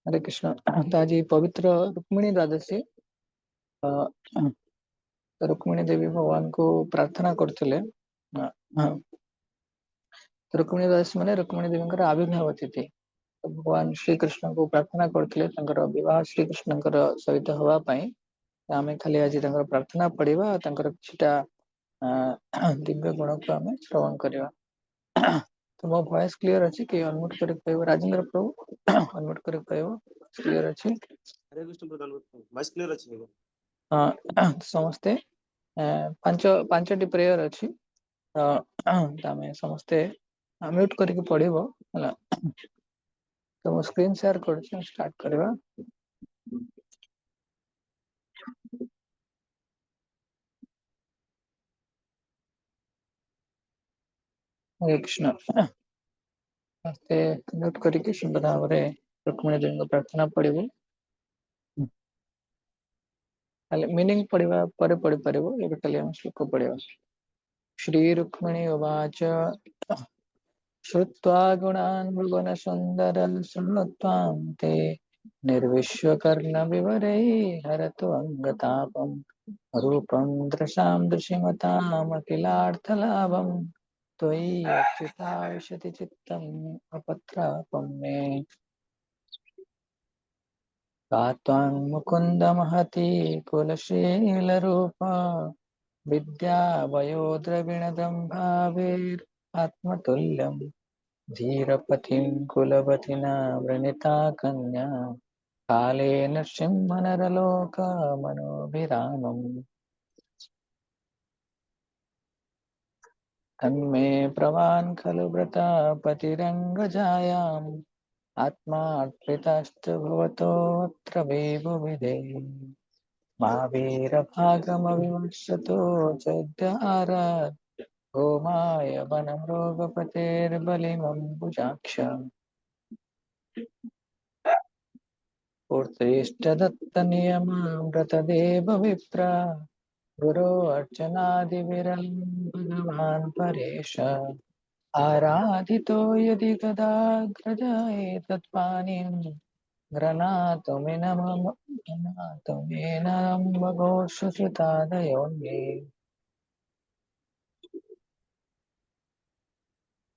हरे कृष्ण। तो आज पवित्र रुक्मिणी द्वादशी। रुक्मिणी देवी भगवान को प्रार्थना करते। रुक्मिणी द्वादशी माने रुक्मिणी देवी आविर्भाव तिथि। तो भगवान श्री कृष्ण को प्रार्थना करते विवाह श्री कृष्ण सहित होगापाई आम खाली आज प्रार्थना पढ़ा किछटा दिव्य गुण को आम श्रवण करवा। तो मो वॉइस क्लियर अच्छी कि अनम्यूट कर कहब राजेंद्र प्रभु अनम्यूट कर कहब क्लियर अच्छी। हरे कृष्ण प्रधान वॉइस क्लियर अच्छी समस्ते पांचटी प्रेयर अच्छी तमें समस्ते म्यूट करके पढ़िबो हला। तो मो स्क्रीन शेयर कर स्टार्ट करवा। हरे कृष्ण। समस्ते म्यूट करके शुभ भाव में रुक्मिणी देवी को प्रार्थना पढ़िबो। मीनिंग पढ़िबा परे पढ़ी परिबो। एबे खाली हम श्लोक पढ़िबा। श्री रुक्मिणी उवाच श्रुत्वा गुणान् भुवनसुन्दरं शृण्वत्वां ते निर्विश्वकर्णविवरैः हरत्वङ्गतापम् रूपं दृशां दृशिमतामखिलार्थलाभं त्वयि अच्युता विशति चित्तम् अपत्रापं मे। का त्वां मुकुन्द महती कुलशीलरूपा विद्या वयोद्रविणदम्भाविरात्मतुल्यम् धीरपतिं कुलवतिना वृणीता कन्या कालेन सिंहनरलोकमनोभिरामम्। तन्मे प्रवान् खलु व्रता पतिरङ्गजायाम् आत्मार्पिताश्च भवतोऽत्र विबुविधे मा वीरभागमविमर्शतो चोद्यारात् गोमाय वनमृगपतेर्बलिमम्बुजाक्ष पूर्तेष्टदत्तनियमामृतदेव विप्र गुरो अर्चनादिविरलं भगवान् परेश आराधितो यदि गदाग्रजाये तत्पानीं ग्रणातुमिनमघोषसुतादयो मे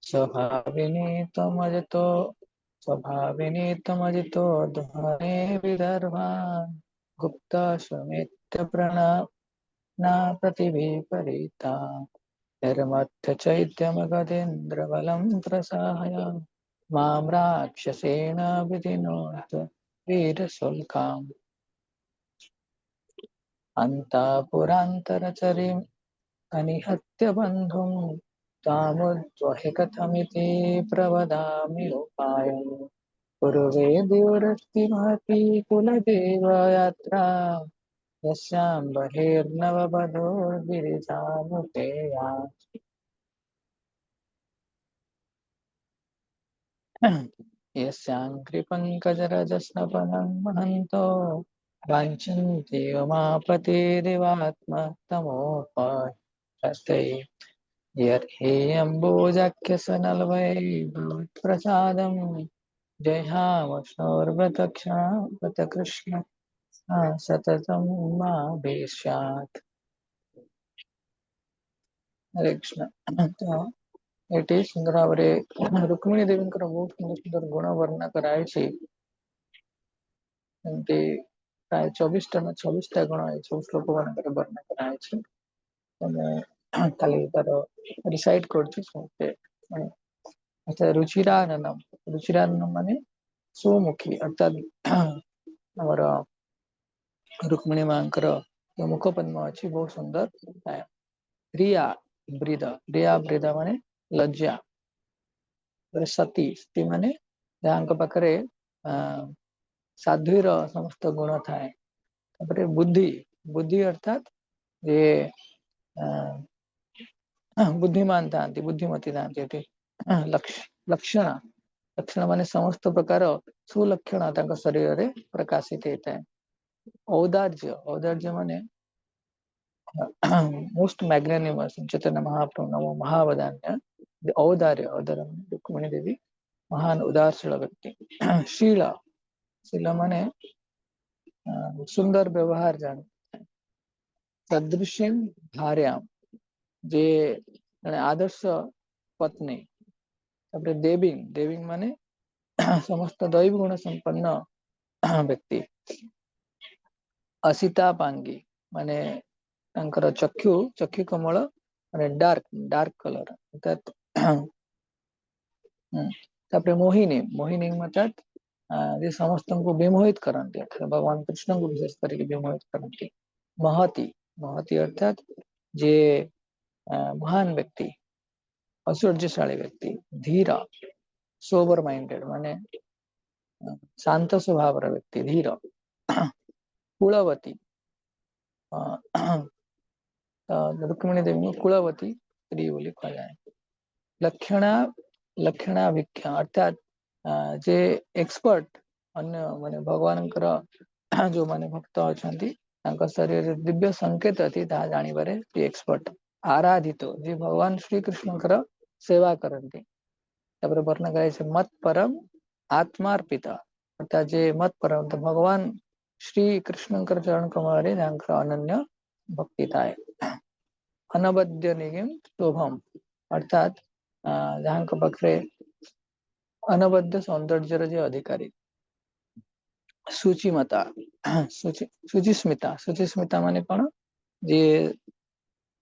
स्वभाविनी त्वमजितो ध्वने विदर्भान् गुप्ताश्वमेत्य प्रणा प्रतिविपरीता निर्मथ्य चैत्यमगधेन्द्रबलं प्रसाहय मां राक्षसेन विधिनोत वीरशुल्काम् अन्तापुरान्तरचरीम् अनिहत्य बन्धुं तामुद्वहि कथमिति प्रवदामि उपायम् पूर्वे द्युरस्ति महती कुलदेवयात्रा यस्यां बहिर्नववधूर्गिरिजानुपेया यस्याङ्घ्रिपङ्कजरजस्नपनं महन्तो वाञ्छन्ति उमापतिरिवात्मतमोपहस्ते यर्हेयम्बोजाख्यसनल्वै भवत्प्रसादं जयहामश्नोर्व्रतक्षां कृष्ण सततं माभीष्यात्। हरे कृष्ण। तो एटी सुंदर भाव रुक्मिणी देवी बहुत सुंदर सुंदर गुण वर्णना कराई। प्राय 24टा गुण ये श्लोक मान वर्णना कराई। खाली तार रिसाइट कर रुचिराननम। रुचिराननम माने सुमुखी अर्थात आमर रुक्मिणी माँ मुखपद्म अच्छी बहुत सुंदर। प्रिया ब्रीद प्रिया ब्रीद माने लज्जा। सती सती माने जहाँ पाखरे साध्वीर समस्त गुण थाए। बुद्धि बुद्धि अर्थात ये बुद्धिमान था बुद्धिमती था। लक्षण लक्षण माने समस्त प्रकार सुलक्षण शरीर रे प्रकाशित होता है। औदार्य औदार्य माने मोस्ट मैग्नानिमस चैतन्य महाप्रभु नमो महावदान्य। औदार्य औदार्य रुक्मिणी देवी महान उदारशील व्यक्ति। शील शील माने सुंदर व्यवहार जान सदृश्यम भार्याम जे जने आदर्श पत्नी तापर देवीं देवीं माने समस्त दैव गुण संपन्न व्यक्ति असिता पांगी माने तांकर चक्षु चक्षु कमल माने डार्क डार्क कलर अर्थात तापर मोहिनी मोहिनी मतलब जे समस्त को विमोहित करते भगवान कृष्ण को विशेष करके विमोहित करते महती महती अर्थात जे महान व्यक्ति ऐश्वर्यशाली व्यक्ति धीर सोबर माइंडेड माने शांत स्वभाव व्यक्ति धीर कुलवती रुक्मिणी देवी कुलवती स्त्री बोली कहा जाए लक्षणा लक्षणाभिख्या अर्थात जे एक्सपर्ट अन्य माने भगवान जो माने भक्त अछंती तांका शरीर दिव्य संकेत अति ता जानिबारे एक्सपर्ट आराधित जे भगवान श्री कृष्ण सेवा करती तापर वर्णन कराई मत परम आत्मार्पित अर्थात जे मत परम तो भगवान श्री कृष्ण चरण कमल अनन्य भक्ति थाए अनबद्य निगम शोभम अर्थात जहाँ पाखे अनबद्ध सौंदर्य जे अधिकारी शुचिमता शुचिस्मिता शुचिस्मिता माने कौन जे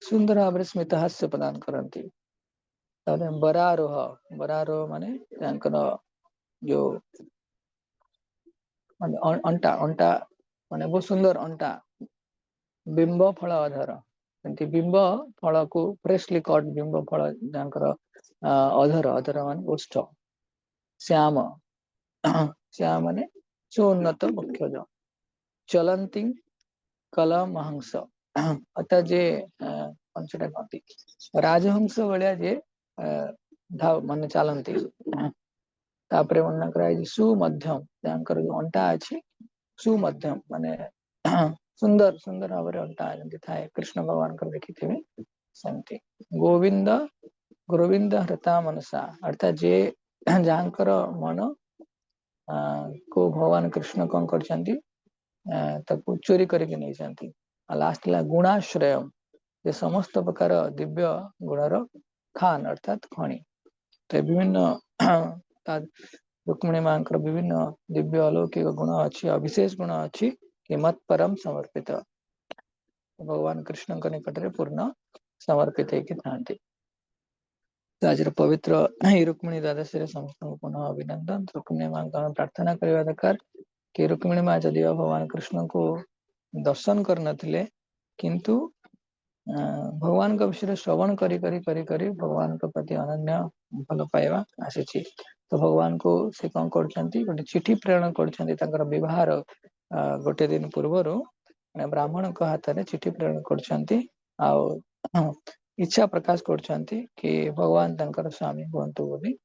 सुंदर भाव स्मित हास्य प्रदान करती बरारोह बरारोह माने जो अंटा अंटा माने बहुत सुंदर अंटा बिंब फल अधर बिंब फल को फ्रेशली कट बिंब फल अधर अधर मान ओष्ठ श्याम श्याम माने सुन्नत मुख्य चलंती कलमहंस अर्थात जे कहती राजहंस भाया जे माने चलती तापरे वर्णन कराई सुमध्यम जो अंटा अच्छी सुमध्यम माने सुंदर सुंदर भाव अंटा थाए कृष्ण भगवान को देखी थी सेमती गोविंद गोविंद हृता मनसा अर्थात जे जहाँकर मन को भगवान कृष्ण कौन कर चोरी करके नहीं जाती लास्ट गुणाश्रय जे समस्त प्रकार दिव्य गुणर खान अर्थात खनि तो विभिन्न रुक्मिणी मां विभिन्न दिव्य अलौकिक गुण अच्छी अविशेष गुण अच्छी कि मत परम समर्पित भगवान कृष्ण निकट में पूर्ण समर्पित था आज पवित्र रुक्मिणी द्वादशी समस्त पुनः अभिनंदन रुक्मिणी मां प्रार्थना करने दरकार कि रुक्मिणी मां जदि भगवान कृष्ण को दर्शन कर नथिले किंतु भगवान का विषय श्रवण करी करी करी करी भगवान के प्रति अनन्य भल पाइबा आसी तो भगवान को से कौन कर चिठी प्रेरण कर विवाह गोटे दिन पूर्वर ब्राह्मण हाथ में चिठी प्रेरण कर इच्छा प्रकाश कर भगवान तंकर स्वामी हूँ बोली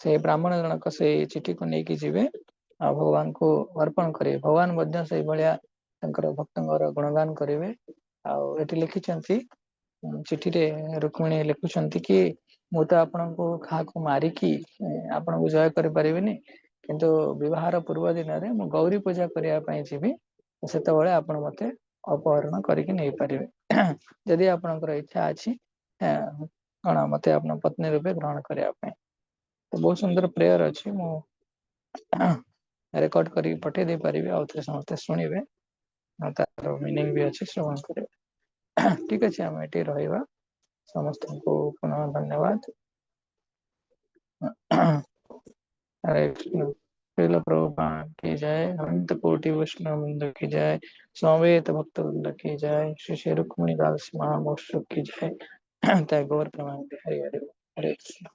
से ब्राह्मण जनक से चिठी को लेकिन जीवे भगवान को अर्पण करेंगे भगवान से भाया भक्तर गुणगान करेंगे आठ लिखिं चिठी रे रुक्मिणी लिखुंट कि मु तो आपण को खा को मारिकी आपण को जय कर पारिबिनी किंतु विवाहर पूर्व दिन में मु गौरी पूजा करने जी से आपण मते अपहरण करके नहीं पारे जदि आपणकर इच्छा अच्छी कौन मत आप पत्नी रूपे ग्रहण करने तो बहुत सुंदर प्रेयर अच्छी मु रेकर्ड कर पठे दे पारि आउ थे समस्ते शुणे तार मीनिंग भी अच्छी श्रवण करेंगे ठीक अच्छे आम ये रहा समस्त को पुनः धन्यवाद हरे कृष्ण श्रील प्रभुपाद की जय अनंत कोटि वैष्णव वृंद की जय समवेत भक्त वृंद की जय श्री श्री रुक्मिणी दास महामोत्सव की जय तय गौर प्रमाण हरे हरे हरे कृष्ण